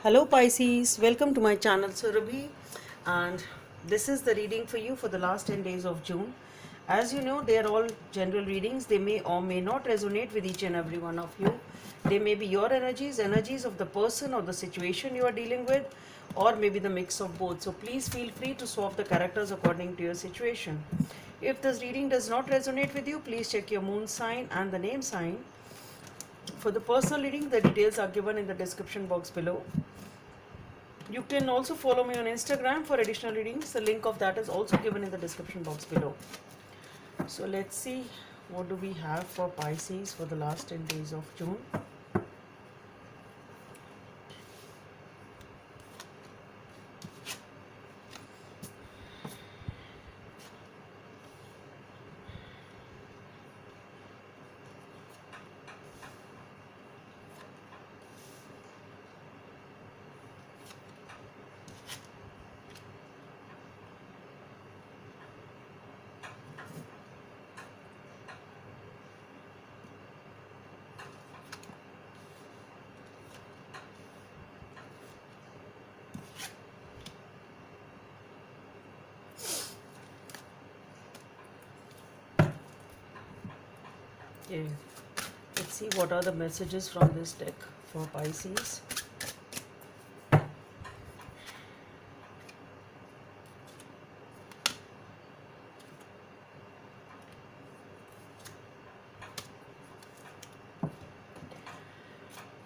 Hello Pisces, welcome to my channel Surabhi, and this is the reading for you for the last 10 days of June. As you know, they are all general readings. They may or may not resonate with each and every one of you. They may be your energies of the person or the situation you are dealing with, or maybe the mix of both. So please feel free to swap the characters according to your situation. If this reading does not resonate with you, please check your moon sign and the name sign. For the personal reading, the details are given in the description box below. You can also follow me on Instagram for additional readings. The link of that is also given in the description box below. So let's see what do we have for Pisces for the last 10 days of June. Okay. Let's see what are the messages from this deck for Pisces.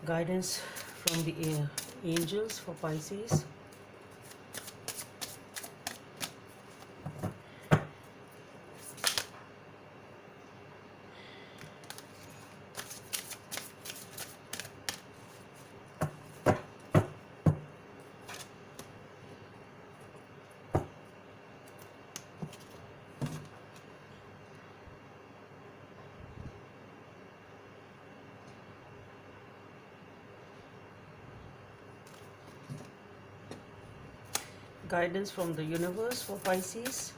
Guidance from the angels for Pisces. Guidance from the universe for Pisces.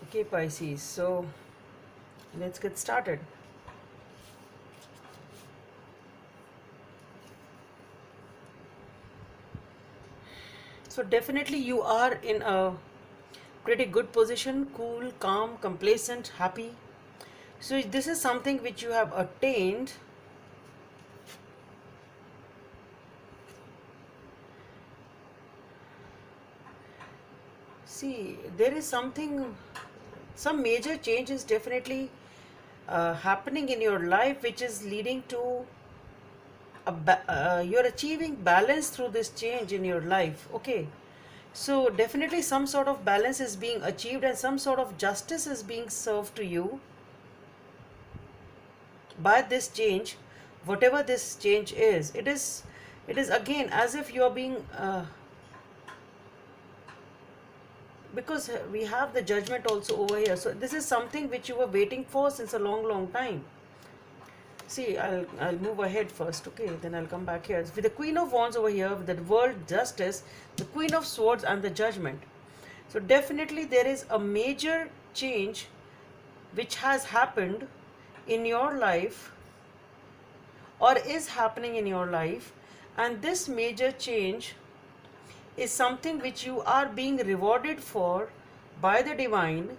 Okay, Pisces, so let's get started. So definitely you are in a pretty good position, cool, calm, complacent, happy. So this is something which you have attained. See, there is some major change is definitely happening in your life, which is leading to you're achieving balance through this change in your life. Okay, so definitely some sort of balance is being achieved and some sort of justice is being served to you by this change. Whatever this change is, it is again as if you are being because we have the judgment also over here. So this is something which you were waiting for since a long time. See, I'll move ahead first, okay? Then I'll come back here. With the Queen of Wands over here, with the World Justice, the Queen of Swords, and the Judgment. So definitely there is a major change which has happened in your life or is happening in your life, and this major change is something which you are being rewarded for by the divine,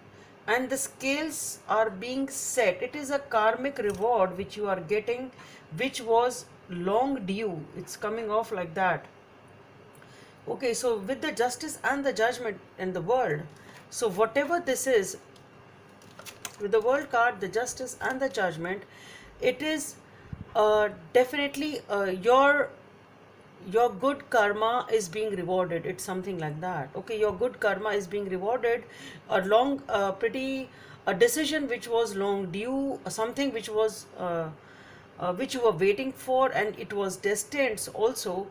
and the scales are being set. It is a karmic reward which you are getting, which was long due. It's coming off like that. Okay, so with the justice and the judgment in the world, so whatever this is, with the world card, the justice and the judgment, it is definitely your good karma is being rewarded. It's something like that. Okay, your good karma is being rewarded. A long pretty a decision which was long due, something which was which you were waiting for and it was destined also,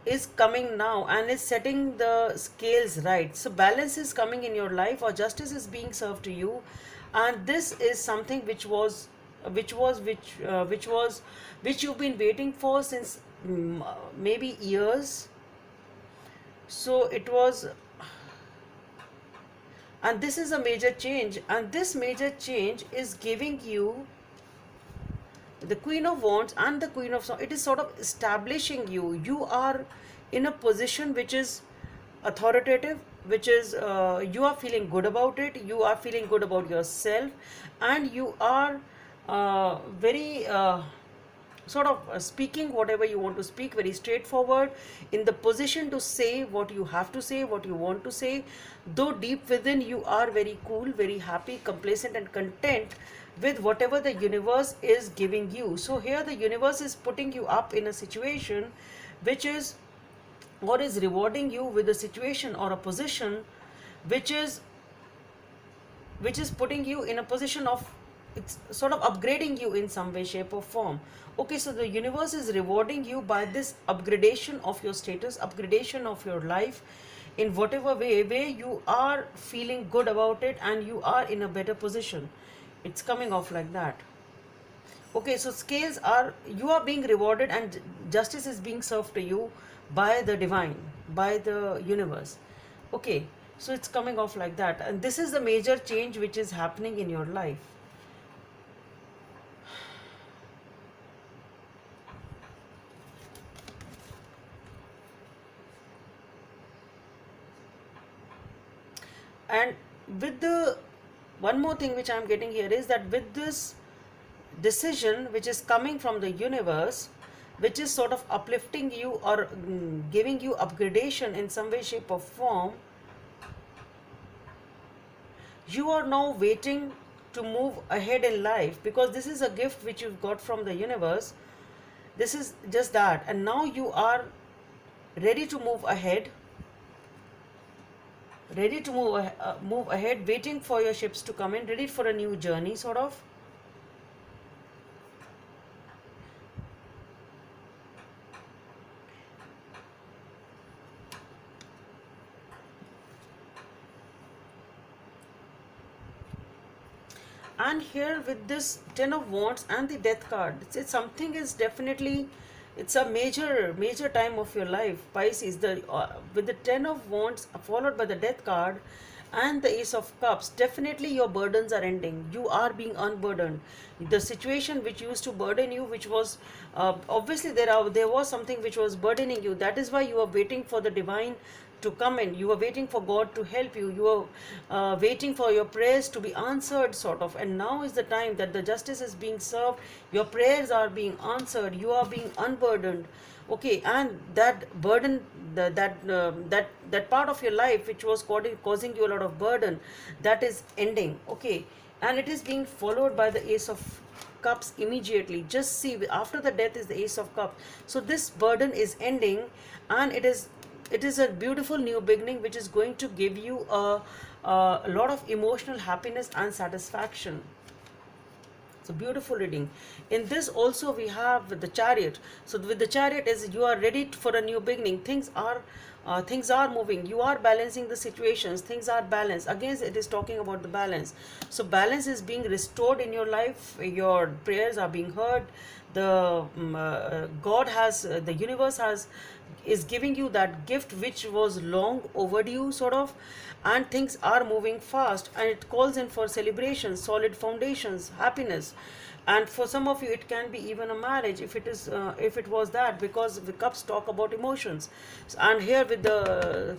is coming now and is setting the scales right. So balance is coming in your life, or justice is being served to you, and this is something which was which was which you've been waiting for since maybe years. So it was, and this is a major change, and this major change is giving you the Queen of Wands and the Queen of Swords. It is sort of establishing you. You are in a position which is authoritative, which is you are feeling good about it, you are feeling good about yourself, and you are very sort of speaking whatever you want to speak, very straightforward, in the position to say what you have to say, what you want to say, though deep within you are very cool, very happy, complacent, and content with whatever the universe is giving you. So here the universe is putting you up in a situation which is, or is rewarding you with a situation or a position which is putting you in a position of, it's sort of upgrading you in some way, shape, or form. Okay, so the universe is rewarding you by this upgradation of your status, upgradation of your life, in whatever way where you are feeling good about it and you are in a better position. It's coming off like that. Okay, so scales are, you are being rewarded and justice is being served to you by the divine, by the universe. Okay, so it's coming off like that, and this is the major change which is happening in your life. And with the one more thing which I am getting here is that with this decision which is coming from the universe, which is sort of uplifting you or giving you upgradation in some way, shape, or form, you are now waiting to move ahead in life, because this is a gift which you've got from the universe. This is just that, and now you are ready to move ahead, ready to move ahead, waiting for your ships to come in, ready for a new journey, sort of. And here with this Ten of Wands and the Death card, it's something is definitely, it's a major time of your life, Pisces. The with the Ten of Wands followed by the Death card and the Ace of Cups, definitely your burdens are ending. You are being unburdened. The situation which used to burden you, which was obviously there was something which was burdening you. That is why you are waiting for the divine to come in. You are waiting for God to help you. You are waiting for your prayers to be answered, sort of. And now is the time that the justice is being served. Your prayers are being answered. You are being unburdened. Okay, and that burden, that part of your life which was causing you a lot of burden, that is ending. Okay, and it is being followed by the Ace of Cups immediately. Just see, after the Death is the Ace of Cups. So this burden is ending, and it is a beautiful new beginning which is going to give you a lot of emotional happiness and satisfaction. It's a beautiful reading. In this also we have the Chariot. So with the Chariot is, you are ready for a new beginning. Things are moving. You are balancing the situations. Things are balanced. Again, it is talking about the balance. So balance is being restored in your life. Your prayers are being heard. The God has, the universe is giving you that gift which was long overdue, sort of, and things are moving fast, and it calls in for celebrations, solid foundations, happiness. And for some of you it can be even a marriage, if it is if it was that, because the cups talk about emotions. And here with the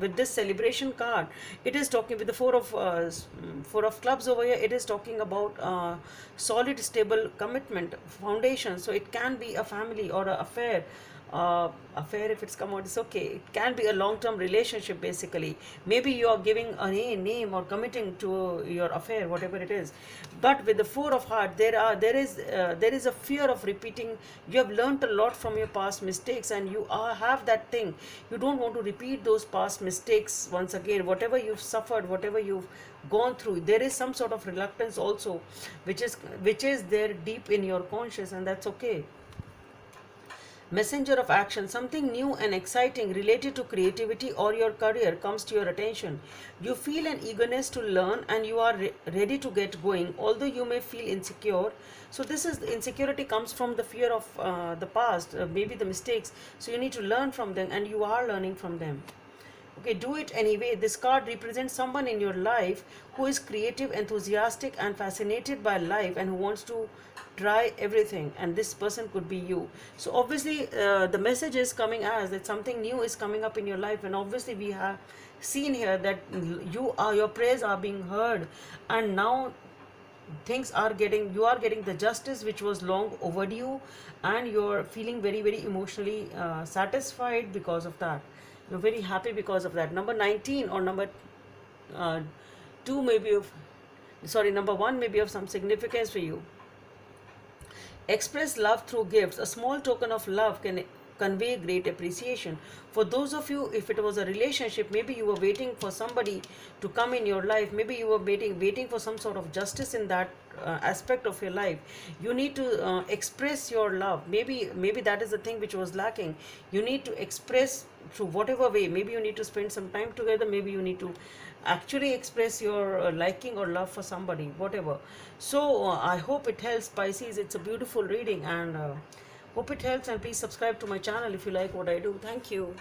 with this celebration card, it is talking with the four of clubs over here, it is talking about solid stable commitment foundation. So it can be a family or an affair, if it's come out, it's okay. It can be a long-term relationship, basically. Maybe you are giving a name or committing to your affair, whatever it is. But with the Four of Hearts, there is a fear of repeating. You have learned a lot from your past mistakes, and you have that thing. You don't want to repeat those past mistakes once again. Whatever you've suffered, whatever you've gone through, there is some sort of reluctance also, which is there deep in your conscious, and that's okay. Messenger of action, something new and exciting related to creativity or your career comes to your attention. You feel an eagerness to learn and you are ready to get going, although you may feel insecure. So, this is the insecurity comes from the fear of the past, maybe the mistakes. So, you need to learn from them and you are learning from them. Okay, do it anyway. This card represents someone in your life who is creative, enthusiastic, and fascinated by life and who wants to try everything. And this person could be you. So, obviously, the message is coming as that something new is coming up in your life, and obviously, we have seen here that your prayers are being heard, and now you are getting the justice which was long overdue, and you're feeling very, very emotionally satisfied because of that. You're very happy because of that. Number 19 or number uh, 2 may be of, sorry, number 1 may be of some significance for you. Express love through gifts. A small token of love can convey great appreciation. For those of you, if it was a relationship, maybe you were waiting for somebody to come in your life, maybe you were waiting for some sort of justice in that aspect of your life. You need to express your love. Maybe that is the thing which was lacking. You need to express through whatever way. Maybe you need to spend some time together, maybe you need to actually express your liking or love for somebody, whatever. So I hope it helps, Pisces. It's a beautiful reading, and hope it helps, and please subscribe to my channel if you like what I do. Thank you.